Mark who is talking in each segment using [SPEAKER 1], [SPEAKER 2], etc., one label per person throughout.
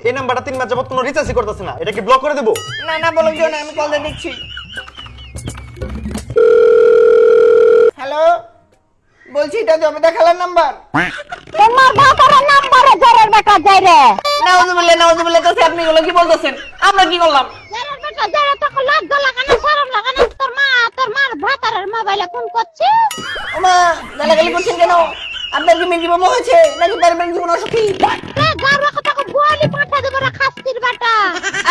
[SPEAKER 1] এই নাম্বারটা 3 মাস যাবত কোনো রিচার্জই করতেছে না, এটা কি ব্লক করে দেব?
[SPEAKER 2] না না বলুন কেউ না, আমি কল দিয়ে দেখছি। হ্যালো, বলছি এটা জমিদার খালার নাম্বার।
[SPEAKER 3] তোমার বাবার নাম্বারে জরের বেটা যাই রে।
[SPEAKER 2] নাউজুবিল্লাহ তো আপনি এগুলো কি বলতেছেন? আমরা কি করলাম?
[SPEAKER 3] জরের বেটা যাই রে, তোকে লজ্জা লাগানো শরম লাগানো, তোর মার ভাতারের মোবাইলে ফোন করছে।
[SPEAKER 2] ওমা গালাগালি করছেন কেন? আপনার কি মেজি বোমা হয়েছে নাকি পারবেন জীবন অসুখী?
[SPEAKER 3] রে গারো কথাকে বলি পাঠা দেব রে খাস্তির বেটা।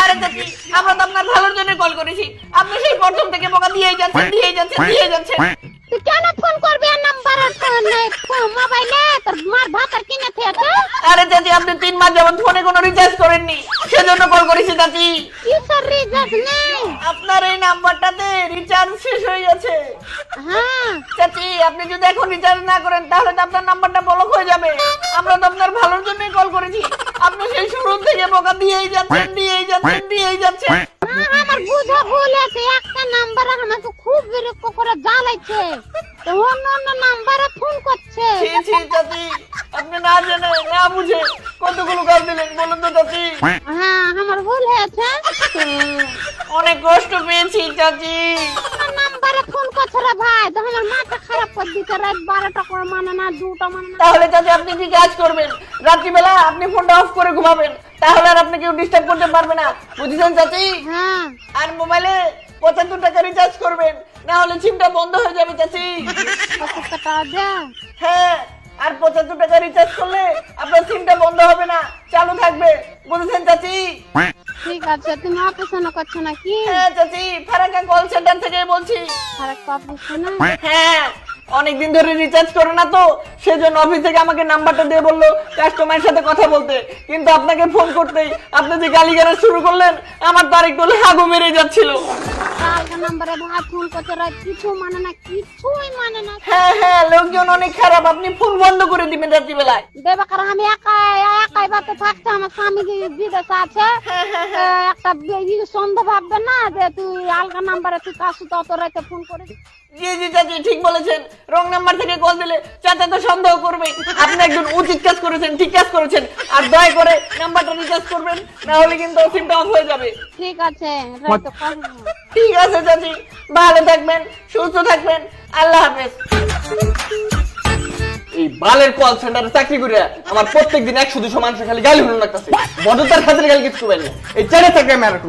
[SPEAKER 2] আরে চাচি, আমরা তো আপনার ভালোর জন্য কল করেছি, আপনি সেই প্রথম থেকে বোকা দিয়েই যাচ্ছেন।
[SPEAKER 3] তুই কেন ফোন করবি আর নাম্বার মোবাইলে তোর মার ভাতার কিনে থেছে?
[SPEAKER 2] আরে চাচি, আপনি 3 মাস যাবত ফোনে কোনো রিচার্জ করেননি, সেজন্য কল করেছি চাচি।
[SPEAKER 3] কিসের রিচার্জ নেই?
[SPEAKER 2] আপনার এই নাম্বারটাতে রিচার্জ শেষ হয়ে গেছে।
[SPEAKER 3] হ্যাঁ
[SPEAKER 2] চাচি, আপনি যদি এখন রিচার্জ না করেন তাহলে তো আপনার নাম্বারটা ব্লক হয়ে যাবে। আমরা তো আপনার ভালোর জন্যই কল করেছি, আপনি সেই শুরু থেকে বোকা দিয়েই যাচ্ছেন।
[SPEAKER 3] আমার বুঝা ভুল আছে, একটা নাম্বার আমাকে খুব বিরক্ত করে জ্বালাইছে, তো অন্য নাম্বারে ফোন করছে।
[SPEAKER 2] ছি চাচি, আপনি না জেনে না বুঝে কতগুলো কাজ দিলেন বলুন তো চাচি।
[SPEAKER 3] হ্যাঁ আমার ভুল হয়েছে।
[SPEAKER 2] অনেক কষ্ট পেয়েছি চাচি।
[SPEAKER 3] আমার নাম্বারে ফোন করছে রে ভাই, তো আমার মাথা খারাপ করে দিতে, রাত 12টা করে মানে না 2টা মানে না।
[SPEAKER 2] তাহলে চাচি আপনি কি কাজ করবেন? রাত্রিবেলা আপনি ফোনটা অফ করে ঘুমাবেন, তাহলে আর আপনি কেউ ডিস্টার্ব করতে পারবে না, বুঝেছেন চাচি?
[SPEAKER 3] হ্যাঁ
[SPEAKER 2] আর মোবাইলে 75 টাকা রিচার্জ করবেন, না হলে সিমটা বন্ধ হয়ে যাবে চাচি।
[SPEAKER 3] 25 টাকা দে।
[SPEAKER 2] হ্যাঁ, আর 75 টাকা রিচার্জ করলে আপনার সিমটা বন্ধ হবে না, চালু থাকবে, বুঝেছেন চাচি?
[SPEAKER 3] ঠিক আছে, তুমি অপারেশন করছো নাকি?
[SPEAKER 2] হ্যাঁ চাচি, ফারাক্কা কল সেন্টার থেকে বলছি।
[SPEAKER 3] আর একটা অপারেশন?
[SPEAKER 2] হ্যাঁ, অনেকদিন ধরে রিচার্জ করে না তো, সেজন্য অফিস থেকে আমাকে নাম্বারটা দিয়ে বললো কাস্টমারের সাথে কথা বলতে, কিন্তু আপনাকে ফোন করতেই আপনি যে গালিগালাজ শুরু করলেন, আমার তো আরেকটু হাগু মেরে যাচ্ছিল।
[SPEAKER 3] কালকে নাম্বারে ভাই ফোন করছে, রাত কিছু মানে না, কিছুই মানে না।
[SPEAKER 2] হ্যাঁ, লোকজন অনেক খারাপ, আপনি ফোন বন্ধ করে দিবেন রাত্রিবেলায়।
[SPEAKER 3] দেবাকার আমি একাই বাতে থাকতে, আমার স্বামী বিদেশে আছে, একটা সন্দেহ ভাববে না যে তুই আলগা নাম্বারে তুই কাজ তত রাতে ফোন করে।
[SPEAKER 2] জি চাচি, ঠিক বলেছেন, রং নাম্বার থেকে কল দিলে চাচা তো সন্দেহ করবে। আপনি একজন উচিত কাজ করেছেন, ঠিক কাজ করেছেন, আর দয়া করে নাম্বারটা রিচার্জ করবেন, না হলে কিন্তু সিমটা অফ হয়ে যাবে।
[SPEAKER 3] ঠিক আছে রাতে কল।
[SPEAKER 2] ঠিক আছে চাচি, ভালো থাকবেন, সুস্থ থাকবেন, আল্লাহ হাফেজ।
[SPEAKER 1] এই বালের কল সেন্টারে চাকরি করে আমার প্রত্যেকদিন 100-200 মানুষ খালি গালি শুনুন লাগতেছে, ভদ্রতার খাতিরে গালি কিছু পাইনি। এই ছেড়ে থাকে আমি আর একটু